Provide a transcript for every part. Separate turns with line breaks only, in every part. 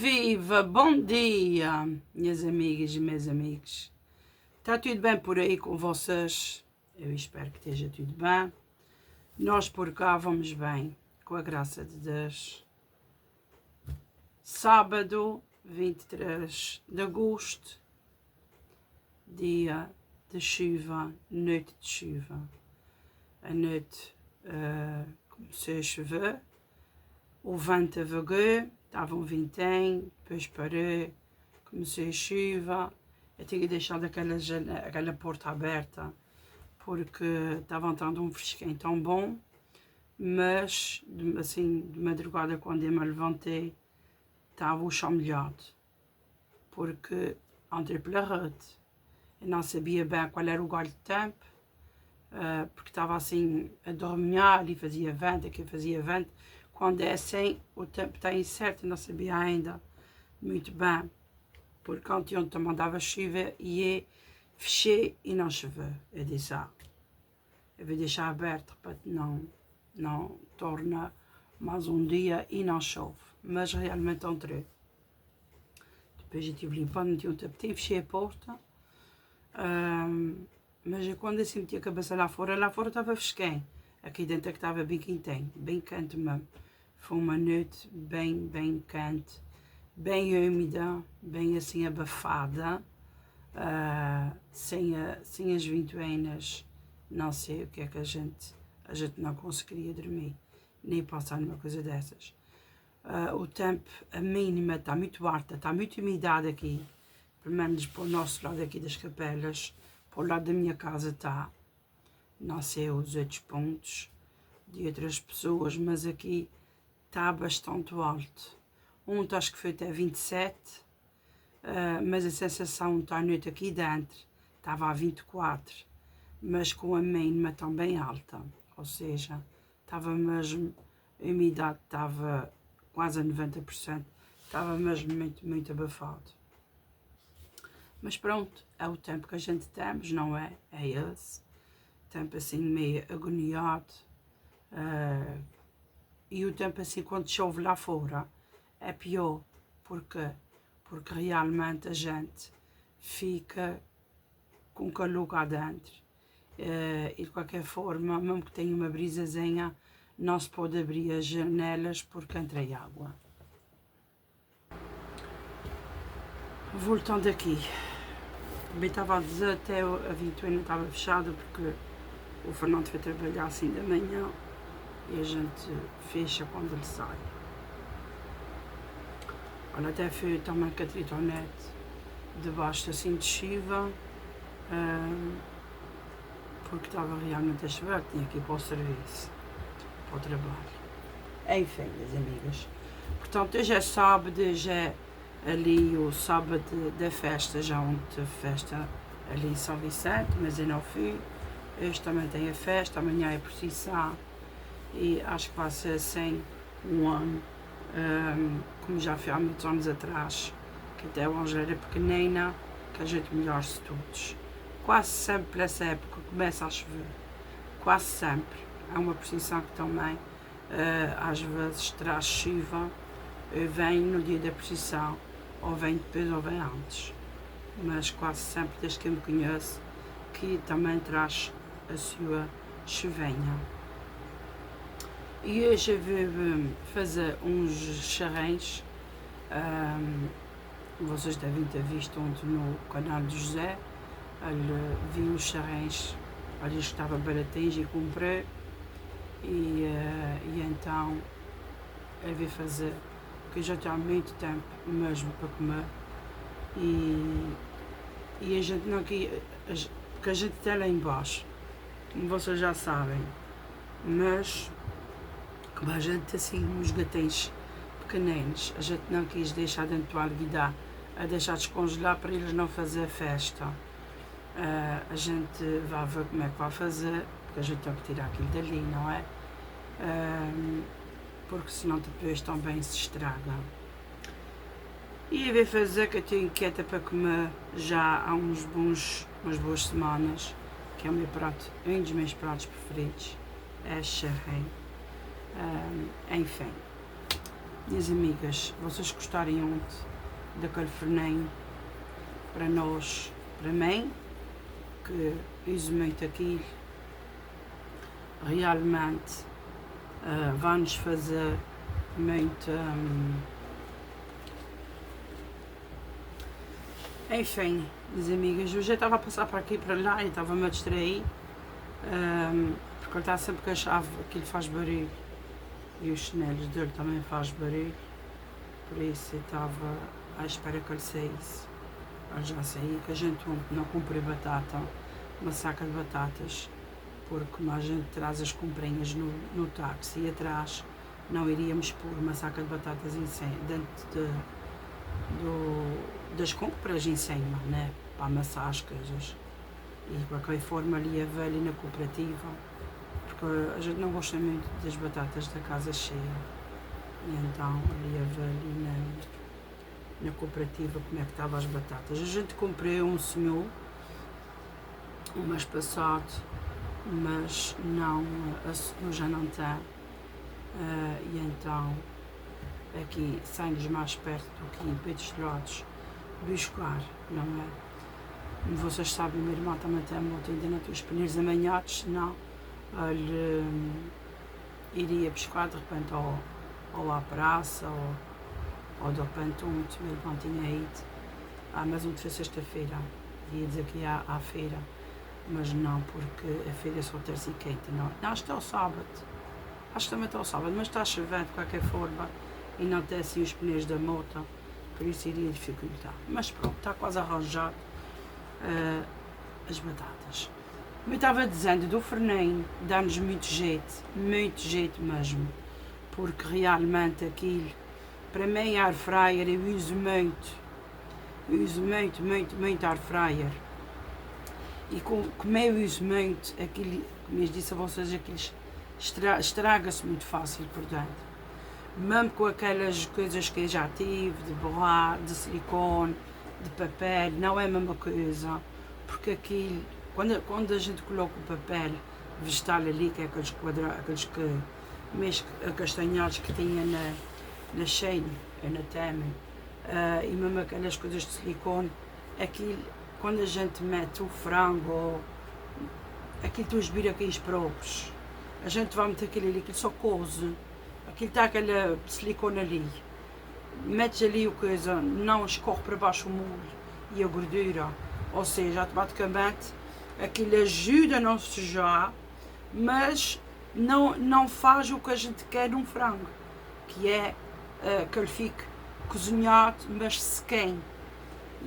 Viva, bom dia, minhas amigas e meus amigos. Está tudo bem por aí com vocês? Eu espero que esteja tudo bem. Nós por cá vamos bem, com a graça de Deus. Sábado, 23 de agosto, dia de chuva, noite de chuva. A noite começou a chover, o vento avagou. Estava um ventinho, depois parei, comecei a chuva. Eu tinha deixado aquela porta aberta porque estava entrando um fresquinho tão bom, mas assim de madrugada, quando eu me levantei, estava o chão molhado, porque entrei pela rede. Eu não sabia bem qual era o galho de tempo, porque estava assim a dormir e fazia vento, aqui fazia vento. Quando é assim, o tempo está incerto, não sabia ainda muito bem, porque ontem também mandava chuva e fechei e não choveu. Eu disse, eu vou deixar aberto para não torna mais um dia e não chove. Mas realmente entrei. Depois eu estive limpando, meti um tapetinho, fechei a porta. Mas quando assim meti a cabeça lá fora estava fresquinho. Aqui dentro é que estava bem quentinho, bem quente mesmo. Foi uma noite bem quente, bem úmida, bem assim abafada, sem as ventoinhas. Não sei o que é que a gente não conseguiria dormir, nem passar numa coisa dessas. O tempo, a mínima está muito alta, está muito umidade aqui, pelo menos para o nosso lado aqui das capelas. Para o lado da minha casa está, não sei os outros pontos de outras pessoas, mas aqui está bastante alto. Acho que foi até 27, mas a sensação está à noite aqui dentro, estava a 24, mas com a mínima também alta, ou seja, estava mesmo, a umidade estava quase a 90%, estava mesmo muito abafado. Mas pronto, é o tempo que a gente temos, não é? É esse. Tempo assim meio agoniado. E o tempo assim quando chove lá fora é pior. Porque realmente a gente fica com calor cá dentro. E de qualquer forma, mesmo que tenha uma brisazinha, não se pode abrir as janelas porque entra água. Voltando aqui, bem, estava a dizer, até a ventoinha estava fechada porque o Fernando foi trabalhar assim da manhã e a gente fecha quando ele sai. Olha, até foi também com a tritonete debaixo assim de chuva, porque estava realmente a chover, tinha que ir para o serviço, para o trabalho. Enfim, minhas amigas. Portanto, hoje é sábado, hoje é ali o sábado da festa, já onde teve festa ali em São Vicente, mas eu não fui. Hoje também tem a festa, amanhã é procissão e acho que vai ser assim um ano, como já foi há muitos anos atrás, que até a Ângela era pequenina, que a gente melhores todos. Quase sempre nessa época começa a chover, quase sempre. Há uma procissão que também às vezes traz chuva, vem no dia da procissão, ou vem depois ou vem antes, mas quase sempre, desde que eu me conheço, que também traz a sua chuvinha. E hoje eu vou fazer uns charrões, vocês devem ter visto ontem no canal do José, ele viu os charrões, olha, estava baratinhos e comprei, e então eu vou fazer, porque já está há muito tempo mesmo para comer, e a gente não aqui, porque a gente está lá embaixo, como vocês já sabem, mas como a gente assim, uns gatinhos pequeninos, a gente não quis deixar dentro do alguidar, a deixar descongelar para eles não fazer festa. A gente vai ver como é que vai fazer, porque a gente tem que tirar aquilo dali, não é? Porque senão depois também se estraga. E eu vou fazer, que eu estou inquieta para comer já há umas boas semanas, que é o meu prato, um dos meus pratos preferidos, é charrém. Enfim, Minhas amigas, vocês gostarem ontem daquele frenem para nós, para mim, que uso muito aquilo, realmente vai-nos fazer muito. Enfim, minhas amigas, eu já estava a passar para aqui e para lá e estava-me a distrair, porque ele está sempre com a chave, aquilo faz barulho, e os chinelos dele também faz barulho, por isso eu estava à espera que ele saísse. Ele já saiu, que a gente ontem não comprou batata, uma saca de batatas, porque como a gente traz as comprinhas no táxi e atrás, não iríamos pôr uma saca de batatas dentro das compras em cima, né? Para amassar as coisas. E de qualquer forma ali a velha na cooperativa, porque a gente não gosta muito das batatas da casa cheia. E então ali a velha na cooperativa como é que estavam as batatas. A gente comprou um senhor um mês passado, mas não, a senhor já não tem. E então aqui sai-nos mais perto do que em Peitos de Lados buscar, não é? Vocês sabem, o meu irmão também tem a moto, ainda não tem os pneus amanhados, senão ele iria buscar de repente ou à praça ou de repente ontem o meu irmão tinha ido, mas ontem foi sexta-feira, ia dizer que ia à feira, mas não, porque a feira é só terça e quinta, não, acho que está ao sábado, acho que também está ao sábado, mas está a chover de qualquer forma e não tem assim os pneus da moto, por isso iria dificultar, mas pronto, está quase arranjado as batatas. Como eu estava dizendo, do frenem dá-nos muito jeito mesmo, porque realmente aquilo, para mim air fryer eu uso muito air fryer, e como eu uso muito, aquilo, como eu disse a vocês, aquilo estraga-se muito fácil por dentro. Mesmo com aquelas coisas que eu já tive, de borracha, de silicone, de papel, não é a mesma coisa, porque aquilo, quando a gente coloca o papel vegetal ali, que é aqueles aqueles que meio acastanhados que tinha na Shein, na Temu, e mesmo aquelas coisas de silicone, aquilo, quando a gente mete o frango, aquilo tu esbira aqui os próprios, a gente vai meter aquilo ali, aquilo só coze, aquilo está aquele silicone ali, metes ali o coisa, não escorre para baixo o molho e a gordura, ou seja, automaticamente aquilo ajuda a não sujar, mas não faz o que a gente quer num frango, que é que ele fique cozinhado, mas sequinho.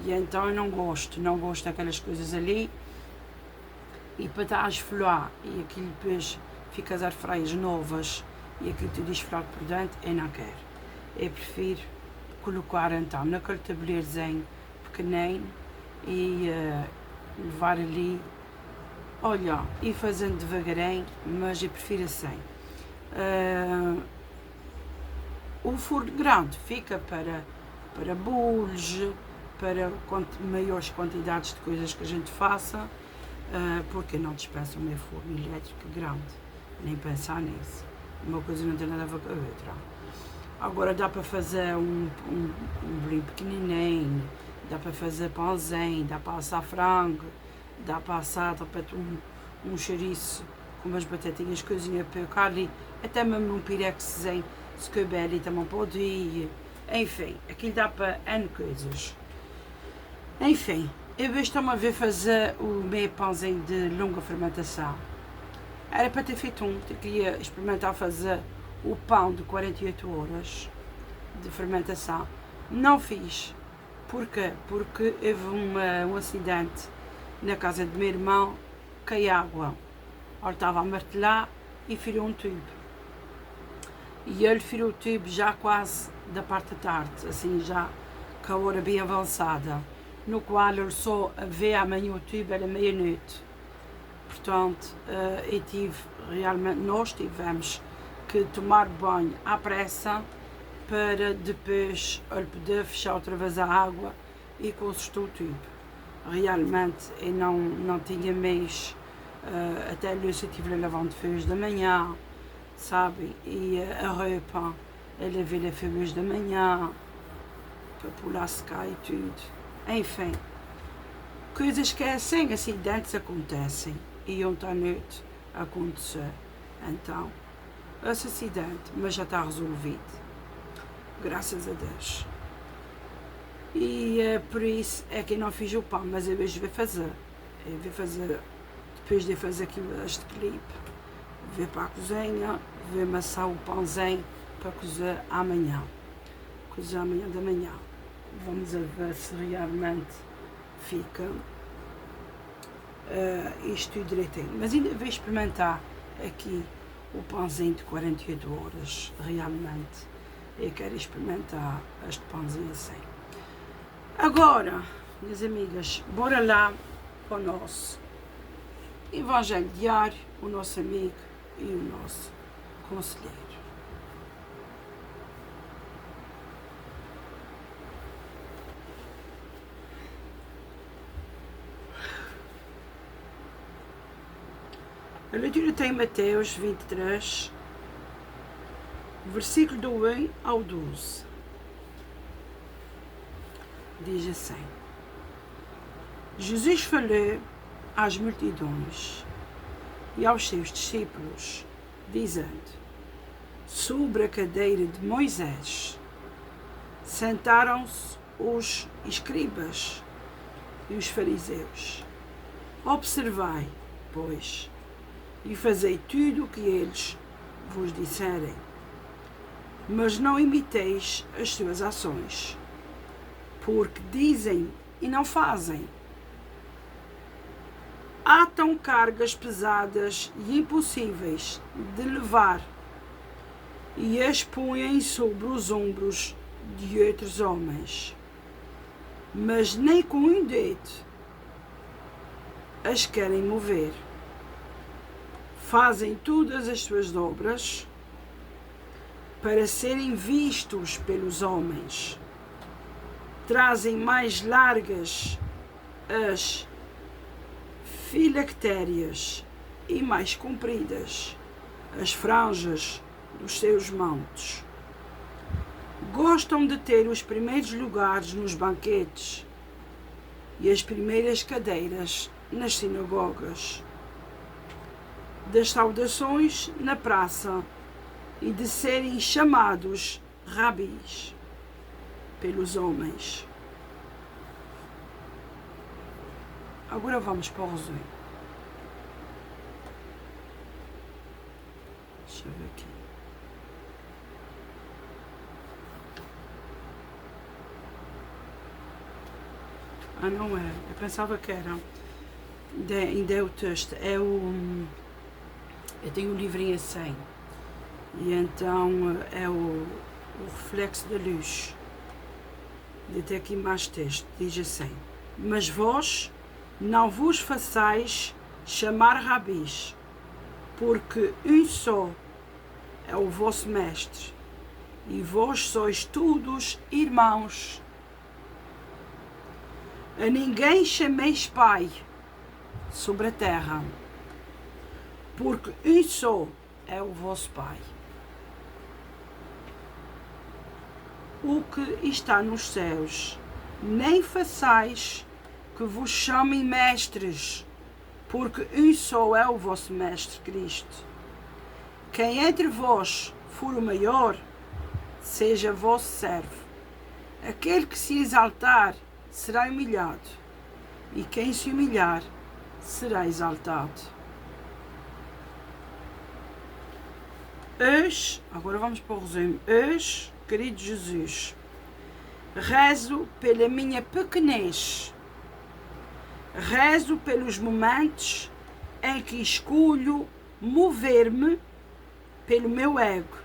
E então eu não gosto daquelas coisas ali, e para estar a esfolhar, e aquilo depois fica as airfryers novas, e aquilo tudo esfolhado por dentro, eu não quero. Eu prefiro colocar então naquele tabuleirozinho pequenino e levar ali, olha, e fazendo devagarinho, mas eu prefiro assim. O forno grande fica para bolos, para maiores quantidades de coisas que a gente faça, porque eu não dispenso o meu forno elétrico grande, nem pensar nisso. Uma coisa não tem nada a ver com a outra. Agora dá para fazer um bolinho pequenininho, dá para fazer pãozinho, dá para assar frango, dá para assar de repente um chouriço com umas batatinhas cozinha para o ali, até mesmo um pirexzinho, se couber ali também pode ir. Enfim, aquilo dá para N coisas. Enfim, eu hoje estou-me a ver fazer o meu pãozinho de longa fermentação. Era para ter feito eu queria experimentar fazer o pão de 48 horas de fermentação. Não fiz. Porquê? Porque houve um acidente na casa do meu irmão, caiu água. Ele estava a martelar e feriu um tubo. E ele feriu o tubo já quase da parte da tarde, assim já com a hora bem avançada, no qual ele só vê amanhã o tubo era meia-noite. Portanto, nós tivemos que tomar banho à pressa para depois ele poder fechar outra vez a água e consertou o tubo. Realmente eu não tinha mais, até a luz eu tive a lavar de feios da manhã, sabe? E a roupa a laver a febres da manhã, para pular-se cá e tudo. Enfim, coisas que assim, acidentes acontecem. E ontem à noite aconteceu. Então, esse acidente, mas já está resolvido. Graças a Deus. E por isso é que eu não fiz o pão, mas eu hoje vou fazer. Eu vou fazer, depois de fazer aqui este clipe, vou para a cozinha, vou amassar o pãozinho para cozer amanhã. Cozer amanhã da manhã. Vamos ver se realmente fica isto tudo direitinho. Mas ainda vou experimentar aqui o pãozinho de 48 horas, realmente. Eu quero experimentar este pãozinho assim. Agora, minhas amigas, bora lá para o nosso Evangelho Diário, o nosso amigo e o nosso conselheiro. A leitura tem Mateus 23, versículo do 1 ao 12. Diz assim: Jesus falou às multidões e aos seus discípulos, dizendo: sobre a cadeira de Moisés sentaram-se os escribas e os fariseus. Observai, pois, e fazei tudo o que eles vos disserem, mas não imiteis as suas ações, porque dizem e não fazem. Atam cargas pesadas e impossíveis de levar e as põem sobre os ombros de outros homens, mas nem com um dedo as querem mover. Fazem todas as suas obras para serem vistos pelos homens. Trazem mais largas as filactérias e mais compridas as franjas dos seus mantos. Gostam de ter os primeiros lugares nos banquetes e as primeiras cadeiras nas sinagogas, das saudações na praça e de serem chamados rabis pelos homens. Agora vamos para o resumo. Deixa eu ver aqui. Ah, não é. Eu pensava que era. Ainda é o texto. É o... Eu tenho um livrinho assim. E então é o reflexo da luz. De ter aqui mais texto. Diz assim: mas vós não vos façais chamar rabis, porque um só é o vosso mestre, e vós sois todos irmãos. A ninguém chameis pai sobre a terra, porque um só é o vosso pai, o que está nos céus. Nem façais que vos chamem mestres, porque um só é o vosso mestre, Cristo. Quem entre vós for o maior, seja vosso servo. Aquele que se exaltar será humilhado, e quem se humilhar será exaltado. Hoje, agora vamos para o resumo. Hoje, querido Jesus, rezo pela minha pequenez, rezo pelos momentos em que escolho mover-me pelo meu ego,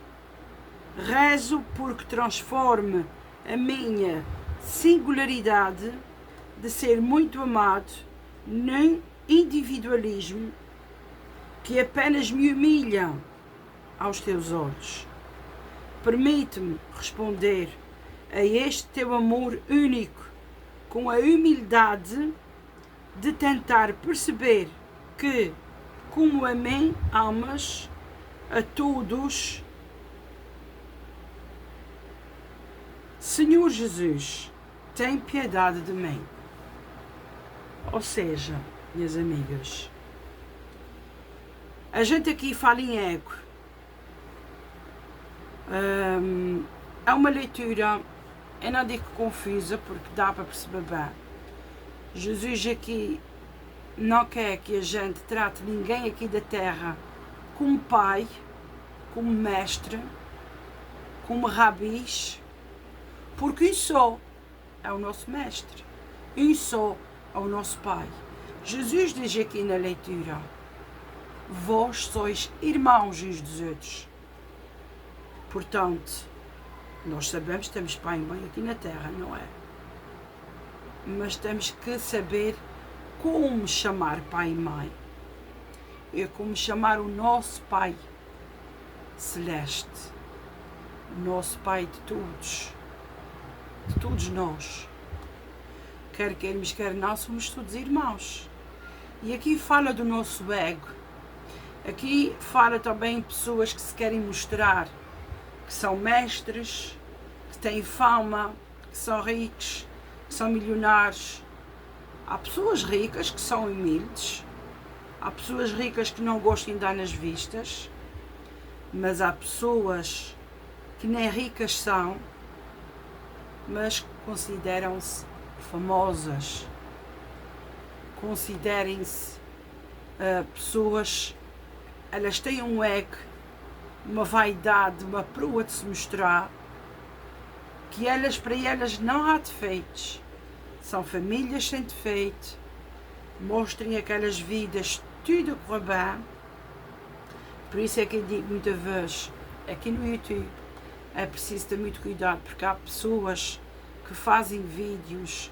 rezo porque transforme a minha singularidade de ser muito amado num individualismo que apenas me humilha aos teus olhos. Permite-me responder a este teu amor único com a humildade de tentar perceber que, como a mim amas, a todos Senhor Jesus, tem piedade de mim. Ou seja, minhas amigas, a gente aqui fala em ego. É uma leitura, eu não digo confusa, porque dá para perceber bem. Jesus aqui não quer que a gente trate ninguém aqui da terra como pai, como mestre, como rabis, porque um só é o nosso mestre, um só é o nosso pai. Jesus diz aqui na leitura: vós sois irmãos uns dos outros. Portanto, nós sabemos que temos pai e mãe aqui na terra, não é? Mas temos que saber como chamar pai e mãe. É como chamar o nosso Pai Celeste, o nosso Pai de todos nós. Quer queiramos, quer não, somos todos irmãos. E aqui fala do nosso ego. Aqui fala também pessoas que se querem mostrar, que são mestres, que têm fama, que são ricos, que são milionários. Há pessoas ricas que são humildes, há pessoas ricas que não gostam de dar nas vistas, mas há pessoas que nem ricas são, mas consideram-se famosas, considerem-se pessoas, elas têm um ego, uma vaidade, uma proa de se mostrar, que para elas não há defeitos. São famílias sem defeito, mostrem aquelas vidas tudo a correr bem. Por isso é que eu digo muitas vezes, aqui no YouTube, é preciso ter muito cuidado, porque há pessoas que fazem vídeos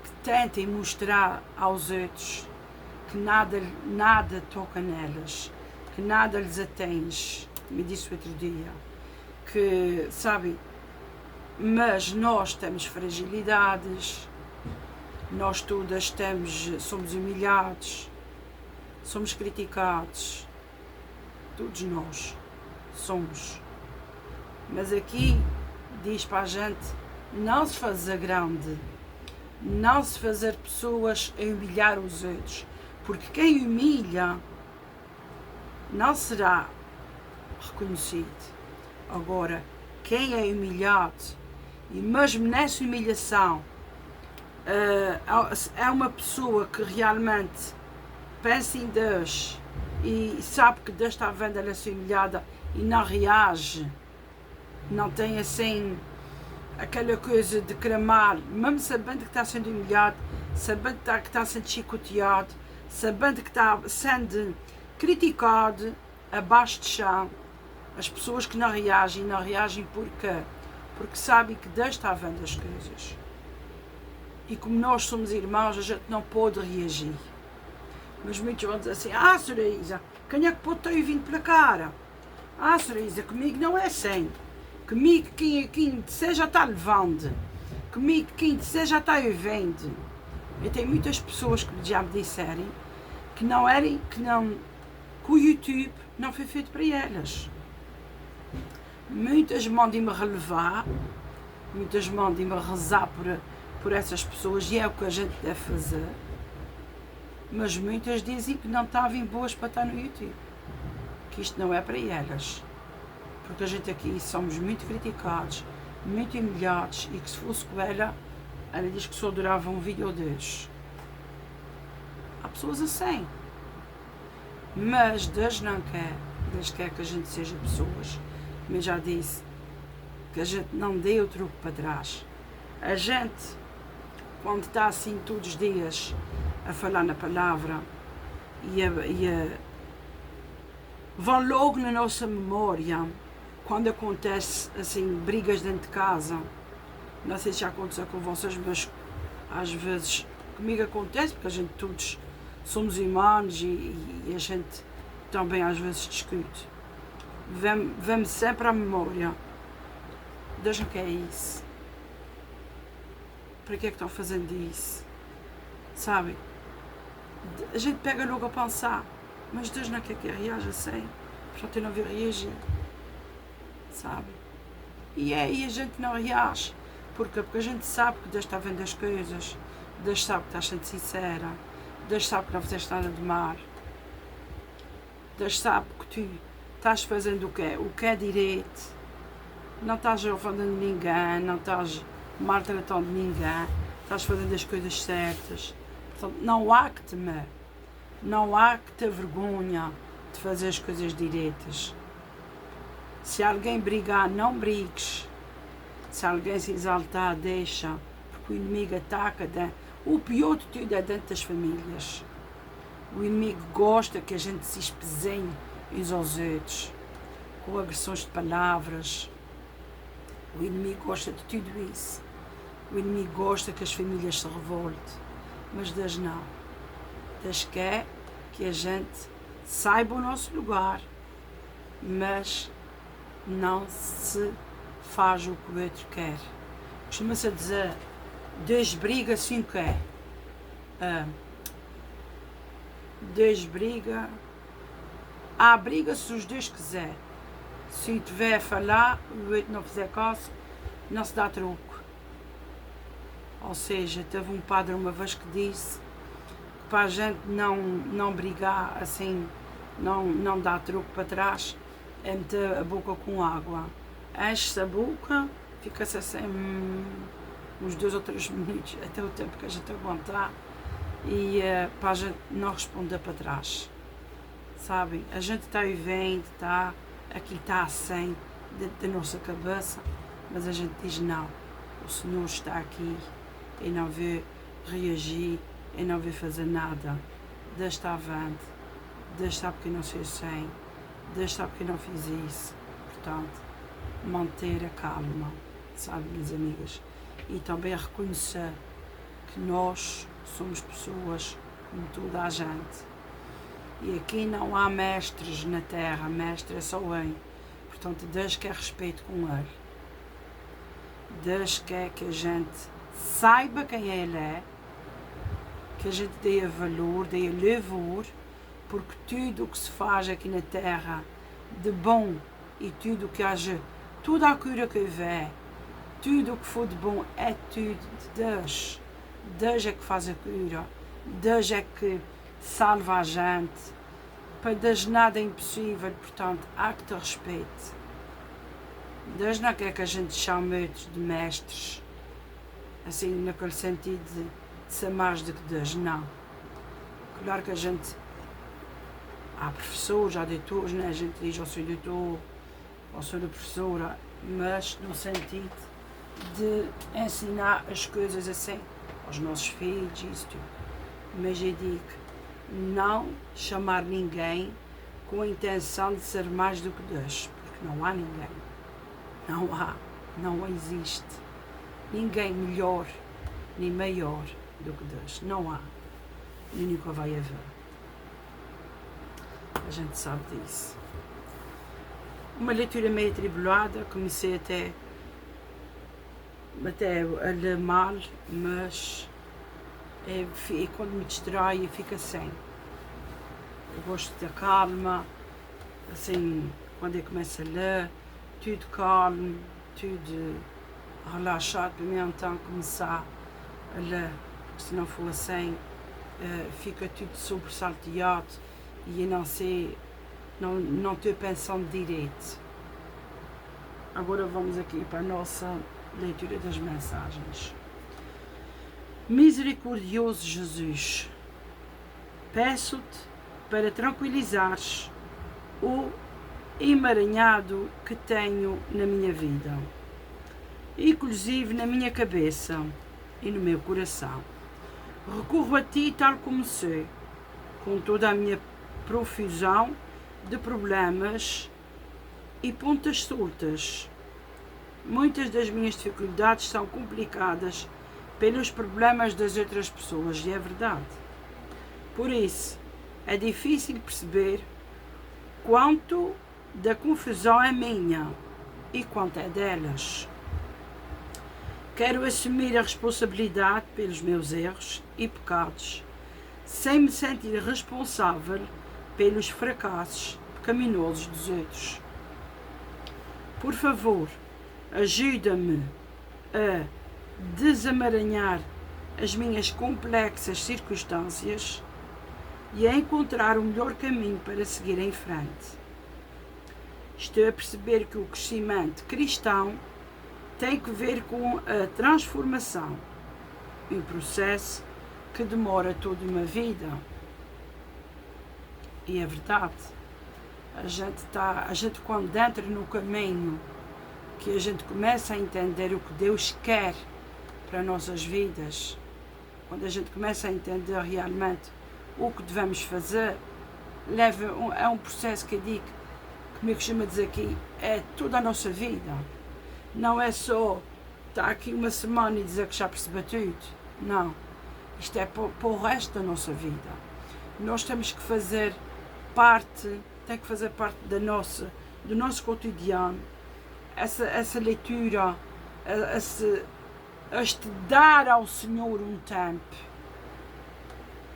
que tentem mostrar aos outros que nada toca nelas, que nada lhes atinge. Me disse outro dia, que, sabe, mas nós temos fragilidades, nós todas somos humilhados, somos criticados, todos nós somos. Mas aqui diz para a gente não se fazer grande, não se fazer pessoas a humilhar os outros, porque quem humilha não será reconhecido. Agora, quem é humilhado, e mesmo nessa humilhação, é uma pessoa que realmente pensa em Deus e sabe que Deus está vendo ela ser humilhada e não reage, não tem assim aquela coisa de cramar, mesmo sabendo que está sendo humilhado, sabendo que está sendo chicoteado, sabendo que está sendo criticado, abaixo de chão. As pessoas que não reagem porque sabem que Deus está vendo as coisas. E como nós somos irmãos, a gente não pode reagir. Mas muitos vão dizer assim: ah, Sra. Isa, quem é que pode ter vindo pela cara? Ah, Sra. Isa, comigo não é assim. Comigo quem disser já está levando. Comigo quem disser já está ouvindo. Eu tenho muitas pessoas que já me disserem que que o YouTube não foi feito para elas. Muitas mandam-me relevar, muitas mandam-me rezar por essas pessoas, e é o que a gente deve fazer. Mas muitas dizem que não estavam boas para estar no YouTube, que isto não é para elas, porque a gente aqui somos muito criticados, muito humilhados, e que se fosse com ela diz que só durava um vídeo ou dois. Há pessoas assim, mas Deus não quer. Deus quer que a gente seja pessoas, como eu já disse, que a gente não dê o truque para trás. A gente, quando está assim todos os dias a falar na palavra vão logo na nossa memória quando acontece assim brigas dentro de casa. Não sei se já aconteceu com vocês, mas às vezes comigo acontece, porque a gente todos somos irmãos e a gente também às vezes discute. Vem-me sempre à memória: Deus não quer isso. Para que é que estão fazendo isso? Sabe? A gente pega logo a pensar: mas Deus não quer que eu reaja assim, portanto eu não vou reagir. Sabe? E aí a gente não reage. Porque a gente sabe que Deus está vendo as coisas, Deus sabe que estás sendo sincera, Deus sabe que não fizeste nada de mal, Deus sabe que tu estás fazendo o que é direito, não estás ofendendo ninguém, não estás maltratando ninguém, estás fazendo as coisas certas. Portanto, não há que temer, não há que ter vergonha de fazer as coisas direitas. Se alguém brigar, não brigues. Se alguém se exaltar, deixa, porque o inimigo ataca. O pior de tudo é dentro das famílias. O inimigo gosta que a gente se espezinhe uns aos outros, com agressões de palavras. O inimigo gosta de tudo isso. O inimigo gosta que as famílias se revoltem. Mas Deus não. Deus quer que a gente saiba o nosso lugar, mas não se faz o que o outro quer. Costuma-se dizer, Deus briga se um quer. Deus briga. Há briga se os dois quiserem. Se um tiver a falar, o outro não fizer caso, não se dá troco. Ou seja, teve um padre uma vez que disse que para a gente não brigar assim, não dar troco para trás, é meter a boca com água. Enche-se a boca, fica-se assim uns 2 ou 3 minutos, até o tempo que a gente aguentar, e para a gente não responder para trás. Sabem? A gente está vivendo, aqui está assim, dentro da nossa cabeça, mas a gente diz não, o Senhor está aqui e não vê reagir, e não vê fazer nada. Deus está vendo, Deus sabe que eu não sou assim, Deus sabe que eu não fiz isso. Portanto, manter a calma, sabe, minhas amigas? E também reconhecer que nós somos pessoas como toda a gente. E aqui não há mestres na terra, mestre é só um. Portanto, Deus quer respeito com Ele. Deus quer que a gente saiba quem Ele é, que a gente dê valor, dê louvor, porque tudo o que se faz aqui na terra de bom e tudo o que haja, toda a cura que houver, tudo o que for de bom é tudo de Deus. Deus é que faz a cura, Deus é que salva a gente. Para Deus nada é impossível, portanto, há que ter respeito. Deus não quer que a gente chame outros de mestres, assim, naquele sentido de ser mais do que Deus, não. Claro que a gente, há professores, há doutores, né? A gente diz, eu sou doutor, ou sou professora, mas no sentido de ensinar as coisas assim, aos nossos filhos, isso tudo. Mas eu digo, não chamar ninguém com a intenção de ser mais do que Deus, porque não há ninguém, não existe ninguém melhor nem maior do que Deus, não há, e nunca vai haver. A gente sabe disso. Uma leitura meio atribulada, comecei até a ler mal, mas quando me distraio fica assim. Eu gosto da calma, assim, quando eu começo a ler, tudo calmo, tudo relaxado, para mim então começar a ler, porque se não for assim, fica tudo sobressalteado e eu não sei, não estou pensando direito. Agora vamos aqui para a nossa leitura das mensagens. Misericordioso Jesus, peço-te para tranquilizares o emaranhado que tenho na minha vida, inclusive na minha cabeça e no meu coração. Recorro a ti tal como sou, com toda a minha profusão de problemas e pontas soltas. Muitas das minhas dificuldades são complicadas pelos problemas das outras pessoas, e é verdade. Por isso, é difícil perceber quanto da confusão é minha e quanto é delas. Quero assumir a responsabilidade pelos meus erros e pecados, sem me sentir responsável pelos fracassos pecaminosos dos outros. Por favor, ajuda-me a desamaranhar as minhas complexas circunstâncias e a encontrar o melhor caminho para seguir em frente. Estou a perceber que o crescimento cristão tem que ver com a transformação, um processo que demora toda uma vida. E é verdade, a gente quando entra no caminho, que a gente começa a entender o que Deus quer para nossas vidas, quando a gente começa a entender realmente o que devemos fazer, é um processo que eu digo, como eu costumo dizer aqui, é toda a nossa vida. Não é só estar aqui uma semana e dizer que já percebeu tudo. Não. Isto é para o resto da nossa vida. Nós temos que fazer parte, tem que fazer parte do nosso cotidiano. Essa leitura, este dar ao Senhor um tempo.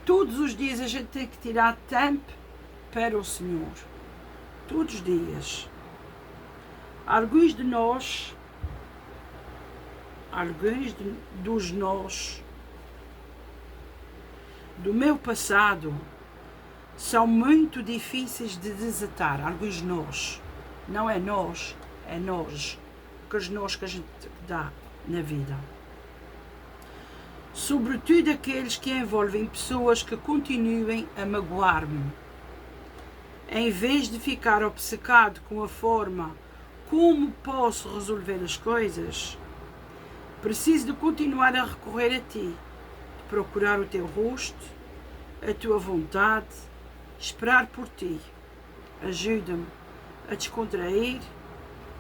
Todos os dias a gente tem que tirar tempo para o Senhor. Todos os dias. Alguns dos nós, do meu passado, são muito difíceis de desatar. Alguns nós. Não é nós, é nós. Aqueles nós que a gente dá na vida. Sobretudo aqueles que envolvem pessoas que continuem a magoar-me. Em vez de ficar obcecado com a forma como posso resolver as coisas, preciso de continuar a recorrer a ti, de procurar o teu rosto, a tua vontade, esperar por ti. Ajuda-me a descontrair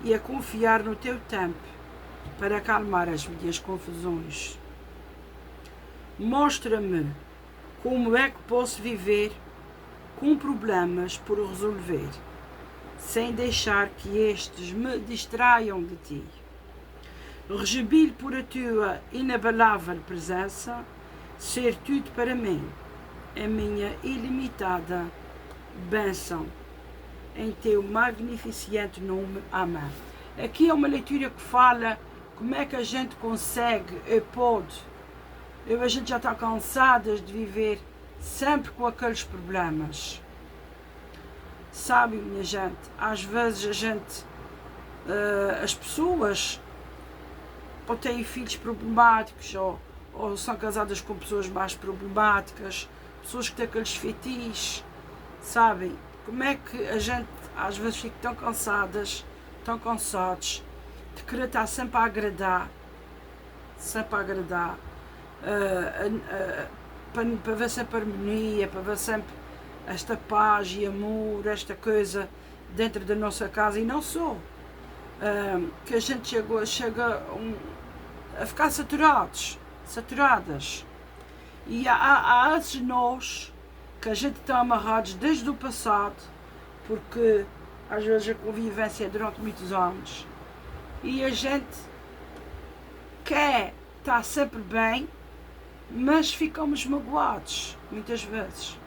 e a confiar no teu tempo para acalmar as minhas confusões. Mostra-me como é que posso viver com problemas por resolver, sem deixar que estes me distraiam de ti. Rejubilho por a tua inabalável presença, ser tudo para mim, a minha ilimitada bênção. Em teu magnificente nome. Amém. Aqui é uma leitura que fala como é que a gente consegue e pode. A gente já está cansada de viver sempre com aqueles problemas. Sabe, minha gente, às vezes as pessoas ou têm filhos problemáticos ou são casadas com pessoas mais problemáticas, pessoas que têm aqueles fetiches, sabem? Como é que a gente às vezes fica tão cansados de querer estar sempre a agradar, para ver sempre harmonia, para ver sempre esta paz e amor, esta coisa dentro da nossa casa, e não só, que a gente chega a ficar saturadas, e há esses nós que a gente está amarrados desde o passado, porque às vezes a convivência é durante muitos anos, e a gente quer estar sempre bem, mas ficamos magoados, muitas vezes.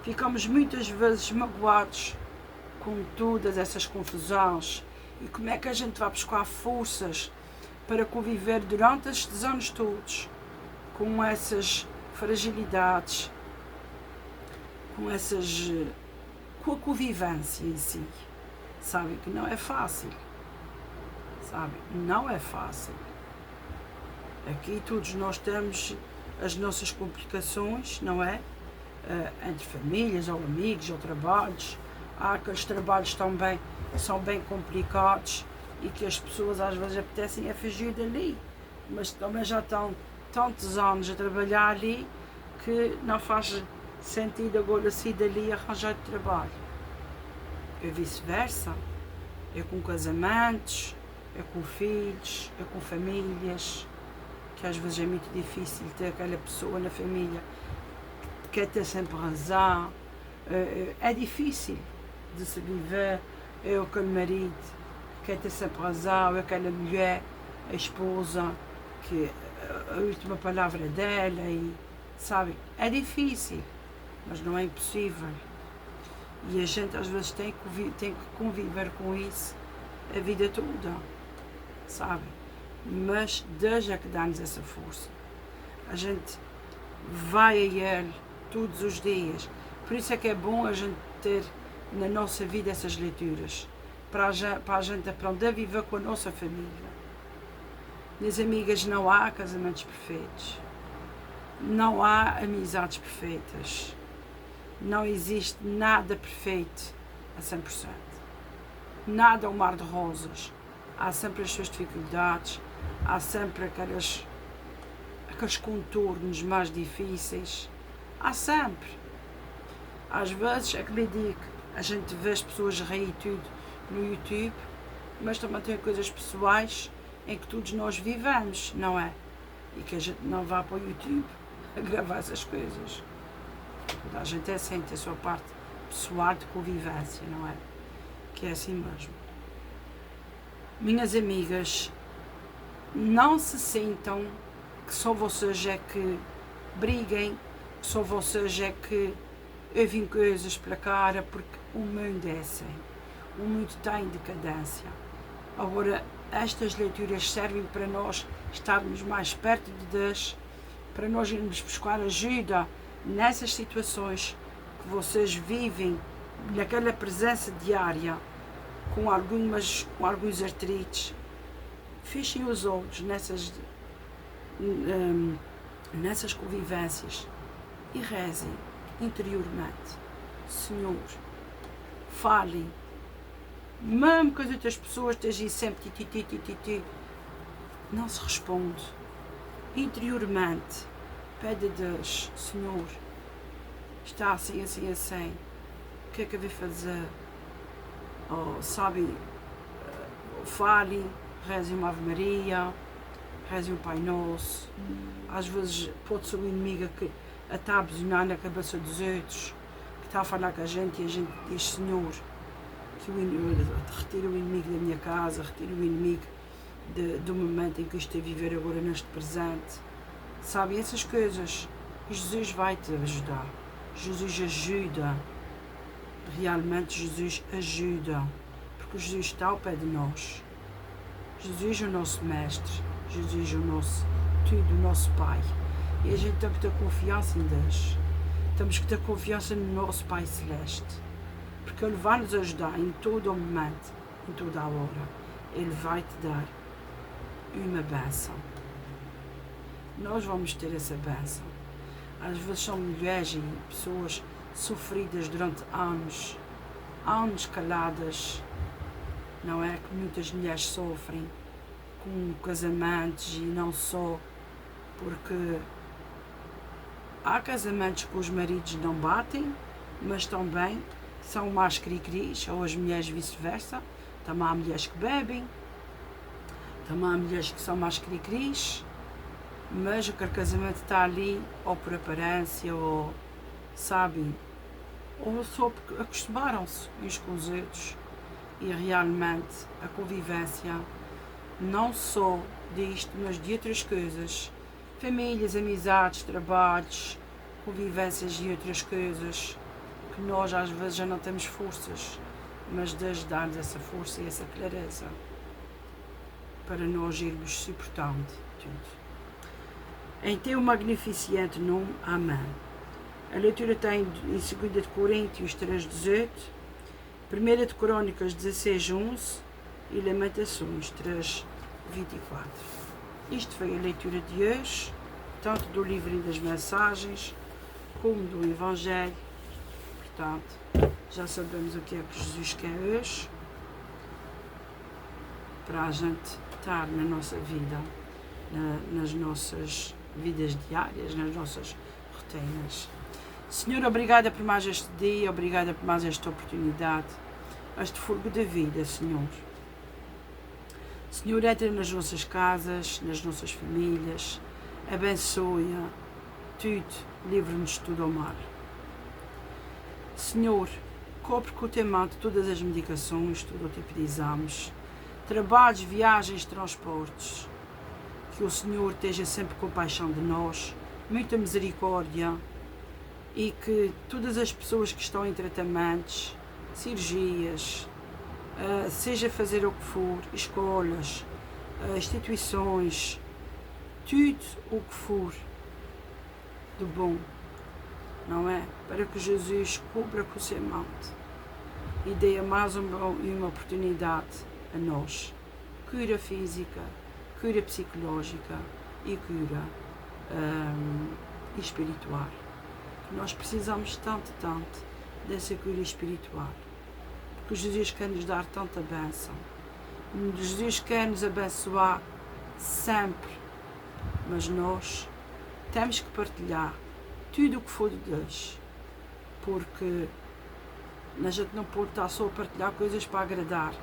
Ficamos muitas vezes magoados com todas essas confusões. E como é que a gente vai buscar forças para conviver durante estes anos todos com essas fragilidades, com a convivência em si? Sabe que não é fácil. Não é fácil. Aqui todos nós temos as nossas complicações, não é? Entre famílias, ou amigos, ou trabalhos. Há aqueles trabalhos também que são bem complicados e que as pessoas às vezes apetecem a fugir dali, mas também já estão tantos anos a trabalhar ali que não faz sentido agora sair dali e arranjar de trabalho. É vice-versa, é com casamentos, é com filhos, é com famílias, que às vezes é muito difícil ter aquela pessoa na família que quer ter sempre razão. É difícil de se viver. É aquele marido que quer ter sempre razão, é aquela mulher, a esposa, que a última palavra é dela, e sabe, é difícil, mas não é impossível. E a gente às vezes tem que conviver com isso a vida toda, sabe? mas Deus é que dá-nos essa força. A gente vai a Ele todos os dias. Por isso é que é bom a gente ter na nossa vida essas leituras, para a gente aprender a viver com a nossa família. Minhas amigas, não há casamentos perfeitos, não há amizades perfeitas, não existe nada perfeito a 100%. Nada é um mar de rosas. Há sempre as suas dificuldades, há sempre aqueles contornos mais difíceis. Há sempre. Às vezes, é que lhe digo, a gente vê as pessoas rir tudo no YouTube, mas também tem coisas pessoais em que todos nós vivemos, não é? E que a gente não vá para o YouTube a gravar essas coisas. A gente é assim, tem a sua parte pessoal de convivência, não é? Que é assim mesmo. Minhas amigas, não se sintam que só vocês é que briguem, que só vocês é que ouvem coisas pela cara, porque o mundo é assim. O mundo está em decadência. Agora, estas leituras servem para nós estarmos mais perto de Deus, para nós irmos buscar ajuda nessas situações que vocês vivem, naquela presença diária, com alguns artrites. Fechem os olhos nessas convivências e rezem interiormente. Senhor, falem. Mesmo que as outras pessoas estejam sempre não se responde. Interiormente, pede a Deus, Senhor, está assim, assim, assim, o que é que eu vou fazer? Sabem, falem, rezem uma Ave Maria, rezem um Pai Nosso. Às vezes pode ser o inimigo que está a buzinar na cabeça dos outros, que está a falar com a gente, e a gente diz, Senhor, que retira o inimigo da minha casa, retira o inimigo do momento em que eu estou a viver agora neste presente. Sabem, essas coisas, Jesus vai te ajudar. Jesus ajuda. Realmente Jesus ajuda. Porque Jesus está ao pé de nós. Jesus é o nosso mestre. Jesus é o nosso tudo, o nosso Pai. E a gente tem que ter confiança em Deus. Temos que ter confiança no nosso Pai Celeste. Porque Ele vai nos ajudar em todo o momento, em toda a hora. Ele vai te dar uma bênção. Nós vamos ter essa bênção. Às vezes são mulheres e pessoas sofridas durante anos caladas, não é? Que muitas mulheres sofrem com casamentos, e não só, porque há casamentos que os maridos não batem, mas também são mais cri-cris, ou as mulheres vice-versa. Também há mulheres que bebem, também há mulheres que são mais cri-cris, mas o casamento está ali ou por aparência, ou sabem, ou só porque acostumaram-se uns com os outros. E realmente a convivência, não só disto, mas de outras coisas, famílias, amizades, trabalhos, convivências e outras coisas, que nós às vezes já não temos forças, mas Deus dá-nos essa força e essa clareza para nós irmos suportando tudo. Em teu magnificente nome, amém. A leitura tem em 2 de Coríntios 3:18, 1 de Crônicas 16:11 e Lamentações 3:24. Isto foi a leitura de hoje, tanto do livro das mensagens como do Evangelho. Portanto, já sabemos o que é que Jesus quer hoje para a gente estar na nossa vida, nas nossas vidas diárias, nas nossas rotinas. Senhor, obrigada por mais este dia, obrigada por mais esta oportunidade, este fogo de vida, Senhor. Senhor, entra nas nossas casas, nas nossas famílias, abençoa tudo, livra-nos de tudo ao mal. Senhor, cobre com o teu manto todas as medicações, tudo o que pedimos, trabalhos, viagens, transportes. Que o Senhor esteja sempre compaixão de nós, muita misericórdia, e que todas as pessoas que estão em tratamentos, cirurgias, seja fazer o que for, escolas, instituições, tudo o que for de bom, não é? Para que Jesus cubra com o seu manto e dê mais uma oportunidade a nós. Cura física, cura psicológica e cura espiritual. Nós precisamos tanto dessa cura espiritual. Porque Jesus quer nos dar tanta bênção. Jesus quer nos abençoar sempre. Mas nós temos que partilhar tudo o que for de Deus. Porque a gente não pode estar só a partilhar coisas para agradar.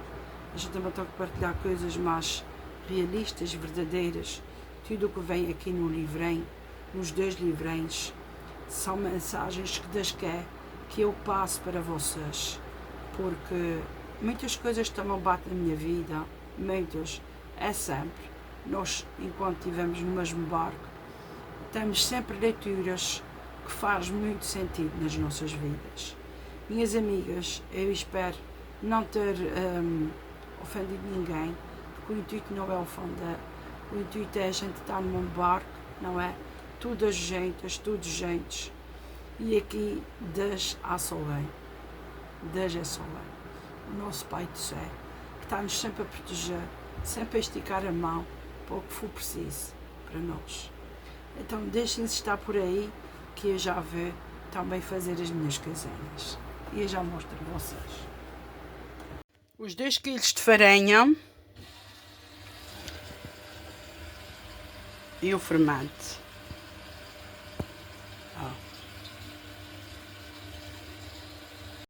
A gente também tem que partilhar coisas mais realistas, verdadeiras. Tudo o que vem aqui no livrém, nos 2 livrões, são mensagens que Deus quer que eu passe para vocês. Porque muitas coisas também batem na minha vida, muitas, é sempre. Nós, enquanto estivemos no mesmo barco, temos sempre leituras que fazem muito sentido nas nossas vidas. Minhas amigas, eu espero não ter ofendido ninguém, porque o intuito não é ofender, o intuito é a gente estar num barco, não é? Todas gentes, todos gentes, e aqui Deus há só bem, Deus é só bem, o nosso Pai do céu, que está-nos sempre a proteger, sempre a esticar a mão para o que for preciso para nós. Então deixem-se estar por aí, que eu já vou também fazer as minhas casinhas. E eu já mostro a vocês. Os 2 quilos de farinha e o fermento. Ó.